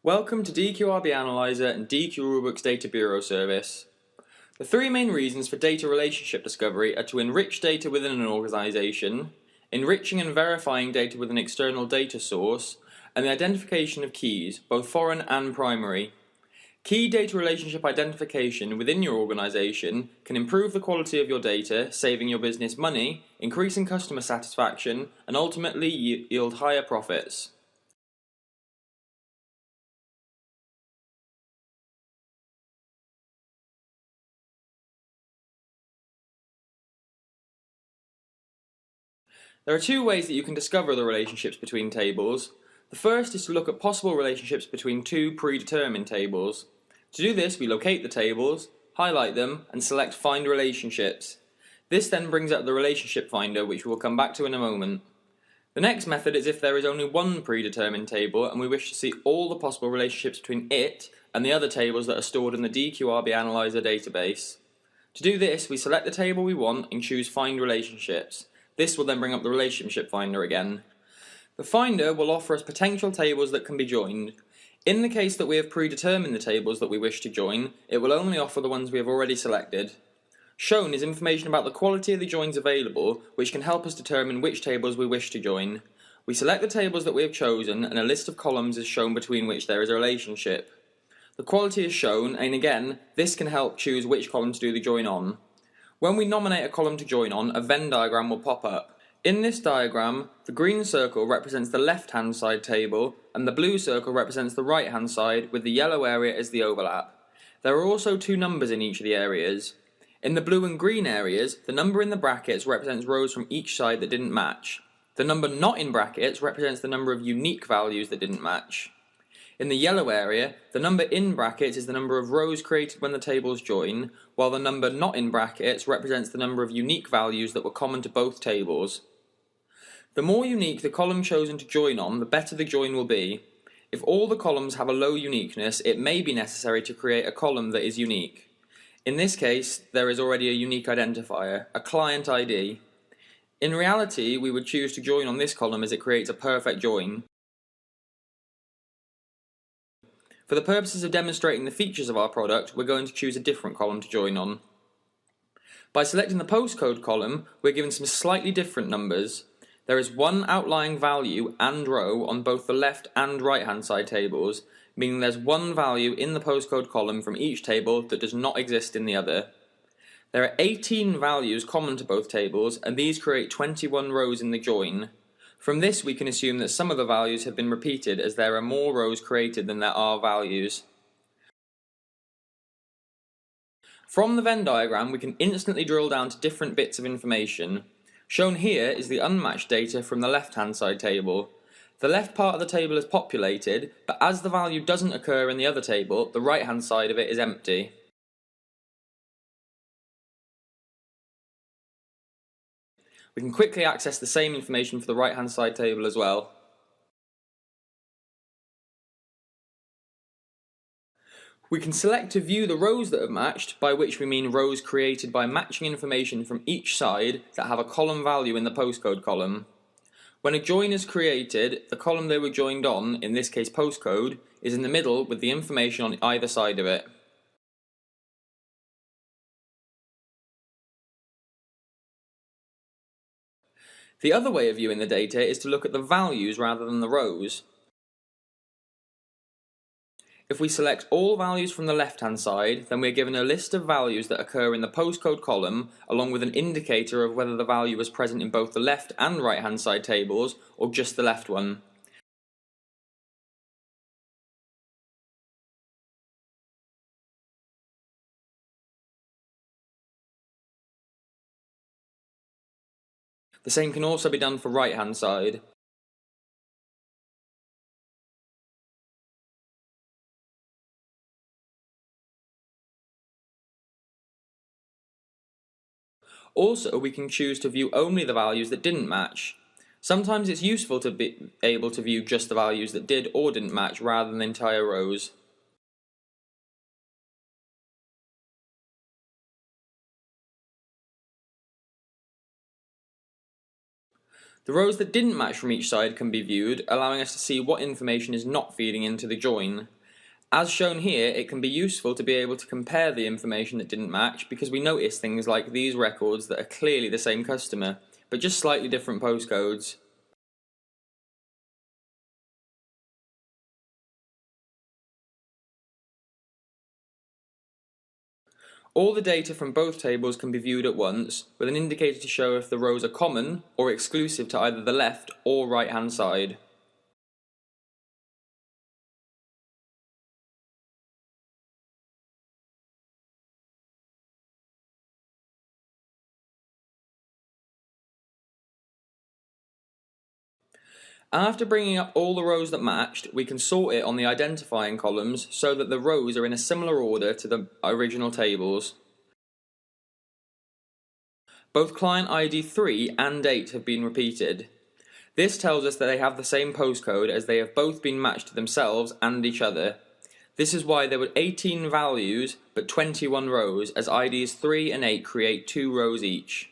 Welcome to DQRB Analyzer and DQ Rulebook's Data Bureau service. The three main reasons for data relationship discovery are to enrich data within an organization, enriching and verifying data with an external data source, and the identification of keys, both foreign and primary. Key data relationship identification within your organization can improve the quality of your data, saving your business money, increasing customer satisfaction, and ultimately yield higher profits. There are two ways that you can discover the relationships between tables. The first is to look at possible relationships between two predetermined tables. To do this, we locate the tables, highlight them, and select Find Relationships. This then brings up the relationship finder, which we will come back to in a moment. The next method is if there is only one predetermined table and we wish to see all the possible relationships between it and the other tables that are stored in the DQRB Analyzer database. To do this, we select the table we want and choose Find Relationships. This will then bring up the relationship finder again. The finder will offer us potential tables that can be joined. In the case that we have predetermined the tables that we wish to join, it will only offer the ones we have already selected. Shown is information about the quality of the joins available, which can help us determine which tables we wish to join. We select the tables that we have chosen, and a list of columns is shown between which there is a relationship. The quality is shown, and again, this can help choose which column to do the join on. When we nominate a column to join on, a Venn diagram will pop up. In this diagram, the green circle represents the left-hand side table, and the blue circle represents the right-hand side, with the yellow area as the overlap. There are also two numbers in each of the areas. In the blue and green areas, the number in the brackets represents rows from each side that didn't match. The number not in brackets represents the number of unique values that didn't match. In the yellow area, the number in brackets is the number of rows created when the tables join, while the number not in brackets represents the number of unique values that were common to both tables. The more unique the column chosen to join on, the better the join will be. If all the columns have a low uniqueness, it may be necessary to create a column that is unique. In this case, there is already a unique identifier, a client ID. In reality, we would choose to join on this column as it creates a perfect join. For the purposes of demonstrating the features of our product, we're going to choose a different column to join on. By selecting the postcode column, we're given some slightly different numbers. There is one outlying value and row on both the left and right hand side tables, meaning there's one value in the postcode column from each table that does not exist in the other. There are 18 values common to both tables, and these create 21 rows in the join. From this we can assume that some of the values have been repeated, as there are more rows created than there are values. From the Venn diagram we can instantly drill down to different bits of information. Shown here is the unmatched data from the left hand side table. The left part of the table is populated, but as the value doesn't occur in the other table, the right hand side of it is empty. We can quickly access the same information for the right hand side table as well. We can select to view the rows that have matched, by which we mean rows created by matching information from each side that have a column value in the postcode column. When a join is created, the column they were joined on, in this case postcode, is in the middle with the information on either side of it. The other way of viewing the data is to look at the values rather than the rows. If we select all values from the left-hand side, then we are given a list of values that occur in the postcode column, along with an indicator of whether the value was present in both the left and right-hand side tables, or just the left one. The same can also be done for right-hand side. Also, we can choose to view only the values that didn't match. Sometimes it's useful to be able to view just the values that did or didn't match rather than the entire rows. The rows that didn't match from each side can be viewed, allowing us to see what information is not feeding into the join. As shown here, it can be useful to be able to compare the information that didn't match because we notice things like these records that are clearly the same customer, but just slightly different postcodes. All the data from both tables can be viewed at once, with an indicator to show if the rows are common or exclusive to either the left or right hand side. After bringing up all the rows that matched, we can sort it on the identifying columns so that the rows are in a similar order to the original tables. Both client ID 3 and 8 have been repeated. This tells us that they have the same postcode as they have both been matched to themselves and each other. This is why there were 18 values but 21 rows, as IDs 3 and 8 create 2 rows each.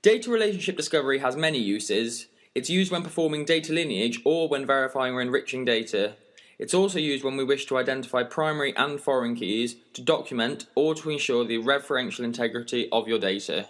Data relationship discovery has many uses. It's used when performing data lineage or when verifying or enriching data. It's also used when we wish to identify primary and foreign keys, to document or to ensure the referential integrity of your data.